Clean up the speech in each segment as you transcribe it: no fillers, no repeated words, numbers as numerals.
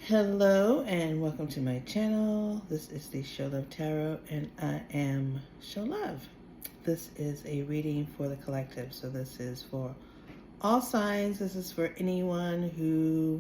Hello and welcome to my channel. This is the Show Love Tarot and I am Show Love. This is a reading for the collective. So this is for all signs. This is for anyone who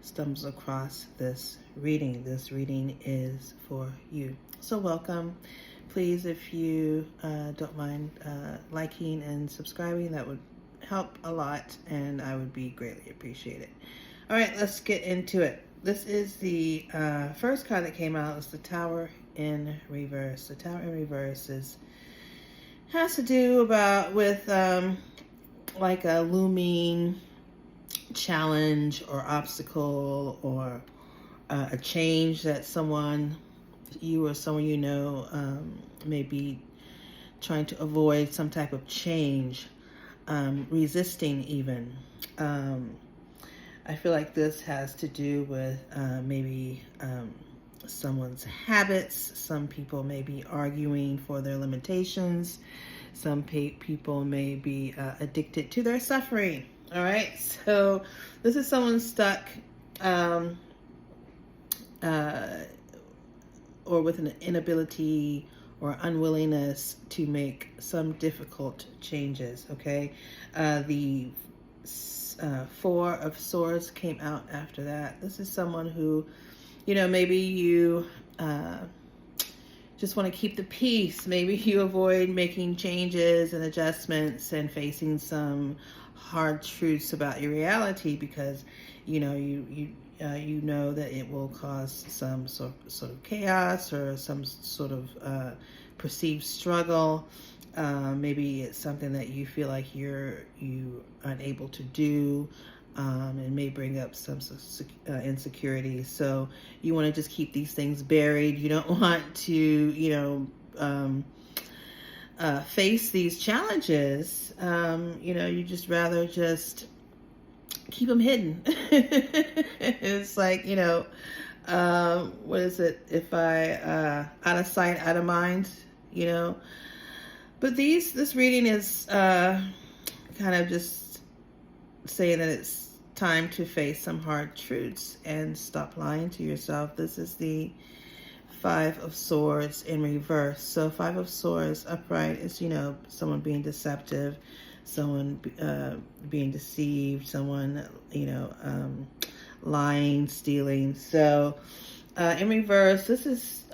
stumbles across this reading. This reading is for you. So welcome. Please, if you don't mind liking and subscribing, that would help a lot and I would be greatly appreciated. All right, let's get into it. This is the first card that came out. It's the Tower in Reverse. The Tower in Reverse has to do with like a looming challenge or obstacle or a change that you or someone you know may be trying to avoid some type of change, resisting even. I feel like this has to do with maybe someone's habits. Some people may be arguing for their limitations. Some people may be addicted to their suffering. All right, so this is someone stuck or with an inability or unwillingness to make some difficult changes. Okay, the Four of Swords came out after that. This is someone who, maybe you just want to keep the peace. Maybe you avoid making changes and adjustments and facing some hard truths about your reality because, you know that it will cause some sort of chaos or some sort of perceived struggle. Maybe it's something that you feel like you're unable to do, and may bring up some insecurity. So you want to just keep these things buried. You don't want to, face these challenges. You just rather just keep them hidden. It's like, what is it? If I, out of sight, out of mind, But this reading is kind of just saying that it's time to face some hard truths and stop lying to yourself. This is the Five of Swords in reverse. So Five of Swords upright is, someone being deceptive, someone being deceived, someone, lying, stealing. So in reverse, this is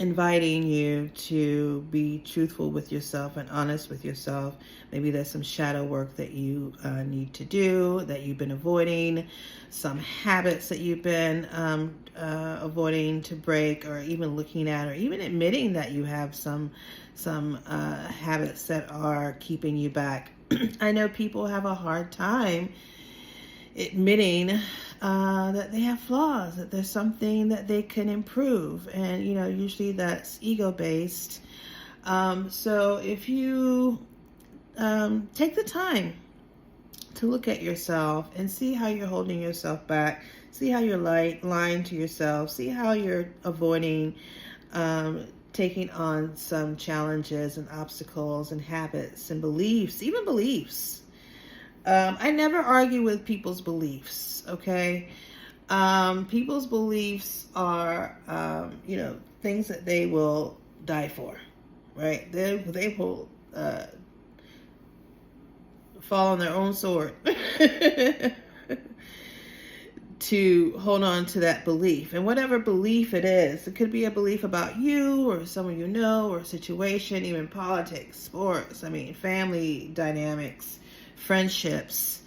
inviting you to be truthful with yourself and honest with yourself. Maybe there's some shadow work that you need to do, that you've been avoiding, some habits that you've been avoiding to break, or even looking at, or even admitting that you have some habits that are keeping you back. I know people have a hard time admitting that they have flaws, that there's something that they can improve. And, usually that's ego-based. So if you take the time to look at yourself and see how you're holding yourself back, see how you're lying to yourself, see how you're avoiding taking on some challenges and obstacles and habits and beliefs, even beliefs. I never argue with people's beliefs, okay? People's beliefs are, things that they will die for, right? They will fall on their own sword to hold on to that belief. And whatever belief it is, it could be a belief about you or someone you know or a situation, even politics, sports, family dynamics, friendships.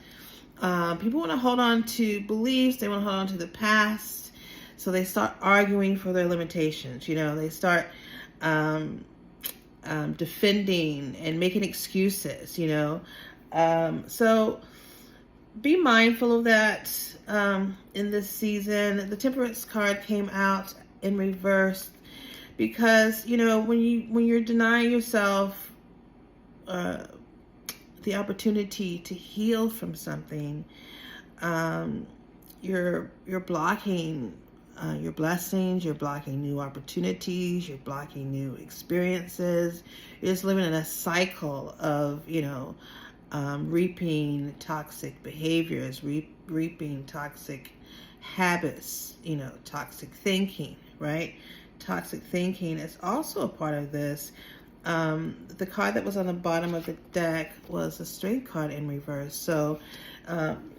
People want to hold on to beliefs. They want to hold on to the past. So they start arguing for their limitations. They start defending and making excuses, So be mindful of that in this season. The Temperance card came out in reverse because, when you're denying yourself the opportunity to heal from something, you're blocking your blessings, you're blocking new opportunities, you're blocking new experiences. You're just living in a cycle of, reaping toxic behaviors, reaping toxic habits, toxic thinking, right? Toxic thinking is also a part of this. The card that was on the bottom of the deck was a strength card in reverse. So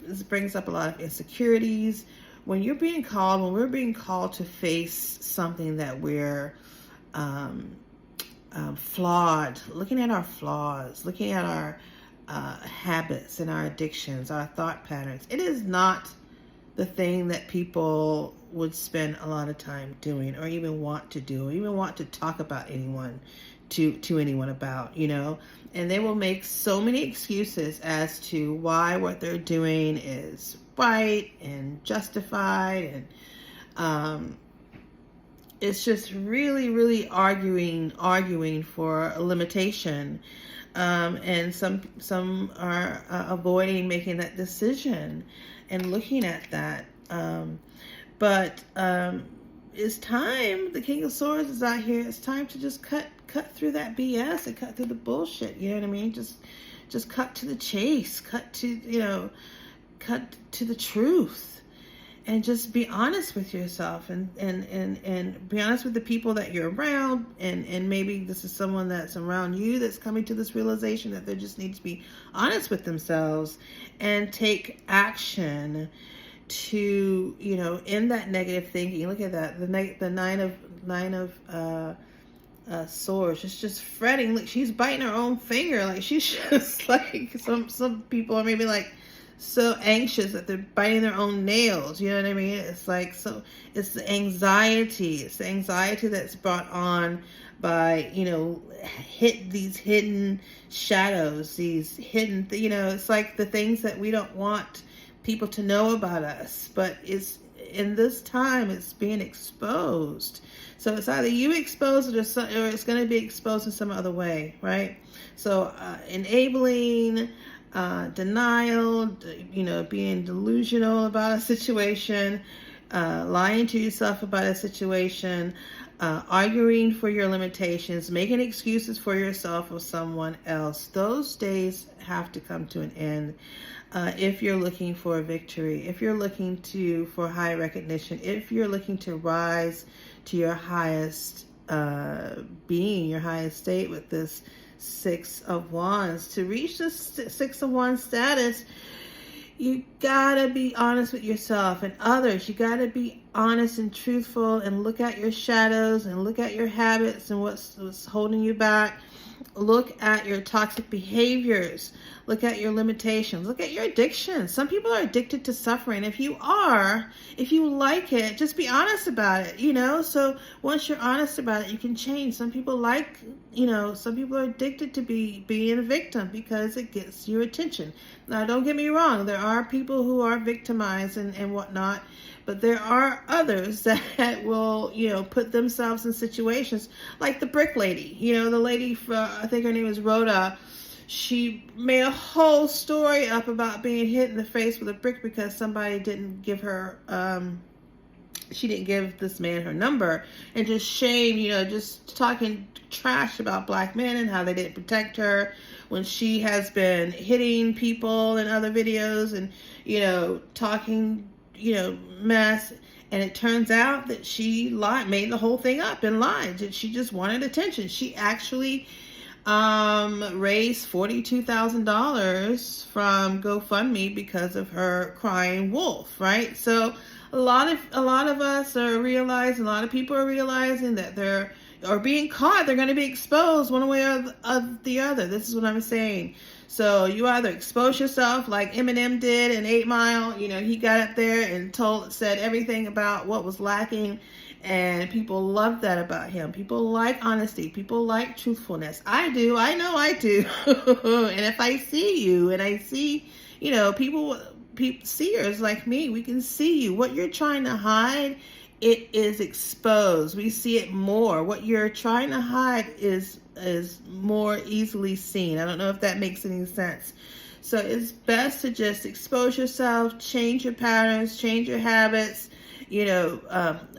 this brings up a lot of insecurities. When we're being called to face something that we're flawed, looking at our flaws, looking at our habits and our addictions, our thought patterns, it is not the thing that people would spend a lot of time doing, or even want to do, or even want to talk about anyone to anyone about, and they will make so many excuses as to why what they're doing is right and justified, and it's just really arguing for a limitation, and some are avoiding making that decision and looking at that, but it's time. The King of Swords is out here. It's time to just cut through that BS and cut through the bullshit. You know what I mean? Just cut to the chase. Cut to the truth, and just be honest with yourself, and be honest with the people that you're around. And maybe this is someone that's around you that's coming to this realization that they just need to be honest with themselves and take action to end that negative thinking. Look at that, the nine of swords, just fretting. Look, she's biting her own finger. Like, she's just like, some people are maybe like so anxious that they're biting their own nails. You know what I mean? It's like, so it's the anxiety that's brought on by these hidden shadows, these hidden it's like the things that we don't want people to know about us, but it's in this time it's being exposed. So it's either you expose it, or it's going to be exposed in some other way, right? So enabling, denial, being delusional about a situation, lying to yourself about a situation, arguing for your limitations, making excuses for yourself or someone else. Those days have to come to an end. If you're looking for a victory, if you're looking for high recognition, if you're looking to rise to your highest being, your highest state with this Six of Wands, to reach this Six of Wands status, you gotta be honest with yourself and others. You gotta be honest and truthful, and look at your shadows, and look at your habits and what's holding you back. Look at your toxic behaviors. Look at your limitations. Look at your addictions. Some people are addicted to suffering. If you like it, just be honest about it, So once you're honest about it, you can change. Some people some people are addicted to being a victim because it gets your attention. Now, don't get me wrong. There are people who are victimized and whatnot, but there are others that will, put themselves in situations like the brick lady. The lady, I think her name is Rhoda. She made a whole story up about being hit in the face with a brick because somebody didn't give her, she didn't give this man her number, and just shame, just talking trash about black men and how they didn't protect her when she has been hitting people in other videos and, talking, mess. And it turns out that she made the whole thing up and lied. She just wanted attention. She actually raised $42,000 from GoFundMe because of her crying wolf, right? So a lot of us are realizing, a lot of people are realizing that they're being caught. They're going to be exposed one way or the other. This is what I'm saying. So you either expose yourself like Eminem did in 8 Mile. He got up there and said everything about what was lacking. And people love that about him. People like honesty. People like truthfulness. I do. I know I do. And if I see you and I see, people seers like me, we can see you. What you're trying to hide, it is exposed. We see it more. What you're trying to hide is more easily seen. I don't know if that makes any sense. So it's best to just expose yourself, change your patterns, change your habits,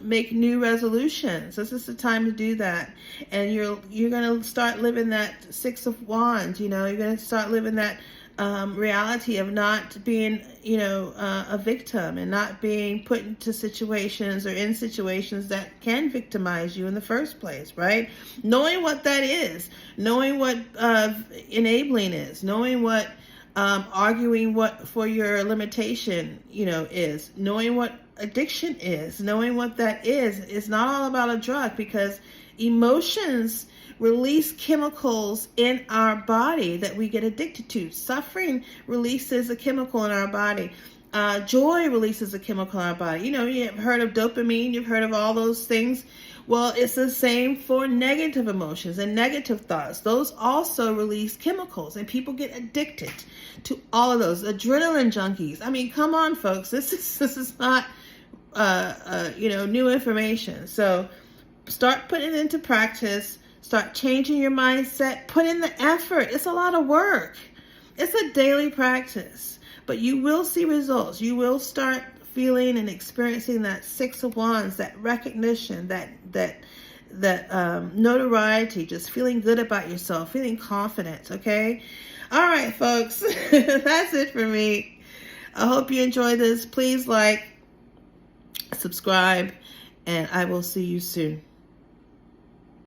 make new resolutions. This is the time to do that. And you're going to start living that Six of Wands, you're going to start living that reality of not being, a victim and not being put into situations or in situations that can victimize you in the first place, right? Knowing what that is, knowing what enabling is, knowing what arguing what for your limitation, is, knowing what addiction is, knowing what that is. It's not all about a drug, because emotions release chemicals in our body that we get addicted to. Suffering releases a chemical in our body. Joy releases a chemical in our body. You've heard of dopamine, you've heard of all those things. Well, it's the same for negative emotions and negative thoughts. Those also release chemicals, and people get addicted to all of those. Adrenaline junkies. I mean, come on, folks. This is not new information. So start putting it into practice. Start changing your mindset. Put in the effort. It's a lot of work. It's a daily practice, but you will see results. You will start feeling and experiencing that 6 of Wands, that recognition, that notoriety, just feeling good about yourself, feeling confident. Okay. All right, folks. That's it for me. I hope you enjoy this. Please like, subscribe, and I will see you soon.